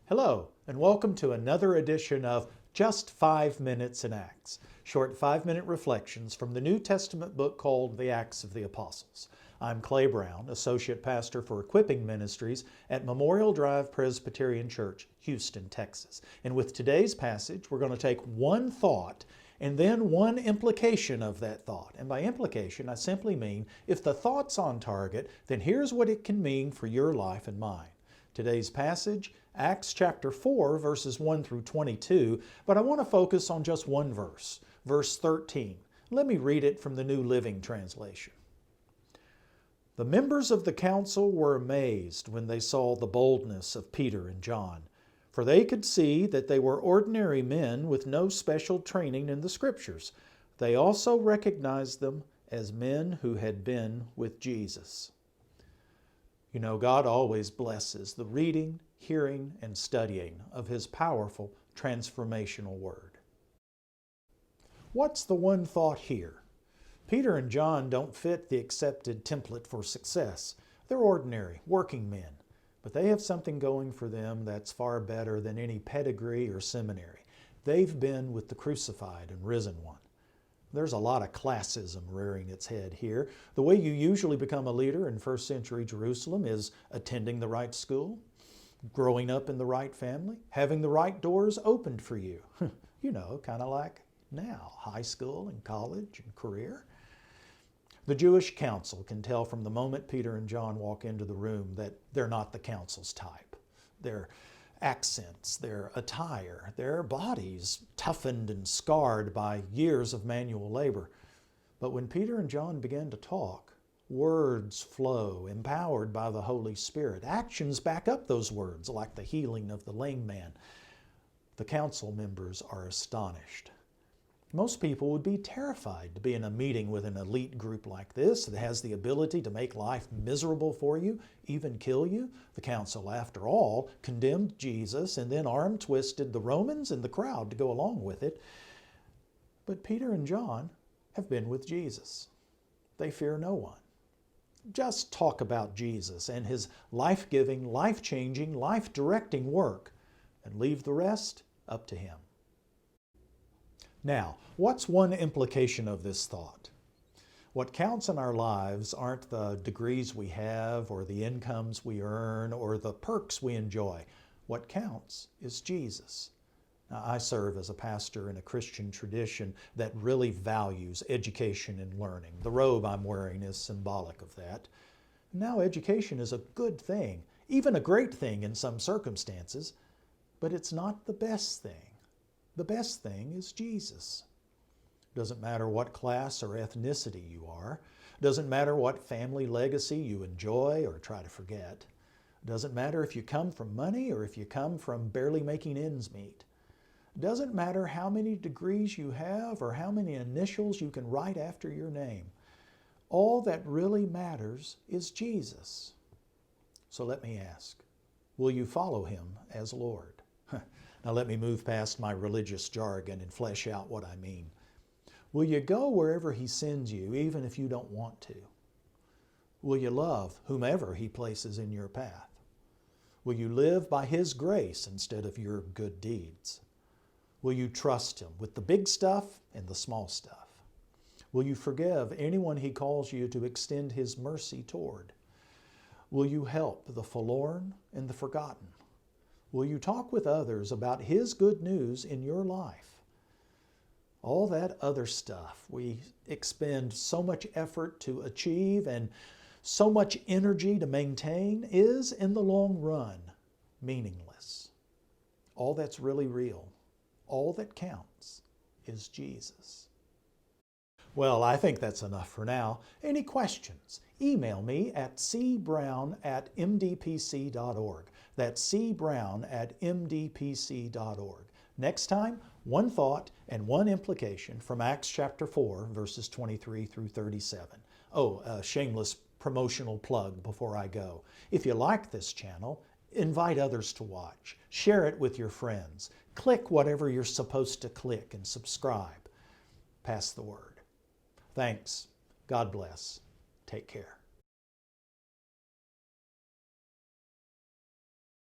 Hello, and welcome to another edition of Just 5 Minutes in Acts, short 5-minute reflections from the New Testament book called The Acts of the Apostles. I'm Clay Brown, Associate Pastor for Equipping Ministries at Memorial Drive Presbyterian Church, Houston, Texas. And with today's passage, we're going to take one thought and then one implication of that thought. And by implication, I simply mean if the thought's on target, then here's what it can mean for your life and mine. Today's passage, Acts chapter 4, verses 1 through 22, but I want to focus on just one verse, verse 13. Let me read it from the New Living Translation. The members of the council were amazed when they saw the boldness of Peter and John, for they could see that they were ordinary men with no special training in the Scriptures. They also recognized them as men who had been with Jesus. You know, God always blesses the reading, hearing, and studying of His powerful transformational Word. What's the one thought here? Peter and John don't fit the accepted template for success. They're ordinary, working men, but they have something going for them that's far better than any pedigree or seminary. They've been with the crucified and risen one. There's a lot of classism rearing its head here. The way you usually become a leader in first century Jerusalem is attending the right school, growing up in the right family, having the right doors opened for you. You know, kind of like now, high school and college and career. The Jewish council can tell from the moment Peter and John walk into the room that they're not the council's type. Their accents, their attire, their bodies toughened and scarred by years of manual labor. But when Peter and John begin to talk, words flow, empowered by the Holy Spirit. Actions back up those words, like the healing of the lame man. The council members are astonished. Most people would be terrified to be in a meeting with an elite group like this that has the ability to make life miserable for you, even kill you. The council, after all, condemned Jesus and then arm-twisted the Romans and the crowd to go along with it. But Peter and John have been with Jesus. They fear no one. Just talk about Jesus and His life-giving, life-changing, life-directing work and leave the rest up to Him. Now, what's one implication of this thought? What counts in our lives aren't the degrees we have or the incomes we earn or the perks we enjoy. What counts is Jesus. Now, I serve as a pastor in a Christian tradition that really values education and learning. The robe I'm wearing is symbolic of that. Now, education is a good thing, even a great thing in some circumstances, but it's not the best thing. The best thing is Jesus. Doesn't matter what class or ethnicity you are. Doesn't matter what family legacy you enjoy or try to forget. Doesn't matter if you come from money or if you come from barely making ends meet. Doesn't matter how many degrees you have or how many initials you can write after your name. All that really matters is Jesus. So let me ask, will you follow Him as Lord? Now let me move past my religious jargon and flesh out what I mean. Will you go wherever He sends you, even if you don't want to? Will you love whomever He places in your path? Will you live by His grace instead of your good deeds? Will you trust Him with the big stuff and the small stuff? Will you forgive anyone He calls you to extend His mercy toward? Will you help the forlorn and the forgotten? Will you talk with others about His good news in your life? All that other stuff we expend so much effort to achieve and so much energy to maintain is, in the long run, meaningless. All that's really real, all that counts, is Jesus. Well, I think that's enough for now. Any questions? Email me at cbrown@mdpc.org. That's cbrown@mdpc.org. Next time, one thought and one implication from Acts chapter 4, verses 23 through 37. Oh, a shameless promotional plug before I go. If you like this channel, invite others to watch. Share it with your friends. Click whatever you're supposed to click and subscribe. Pass the word. Thanks. God bless. Take care.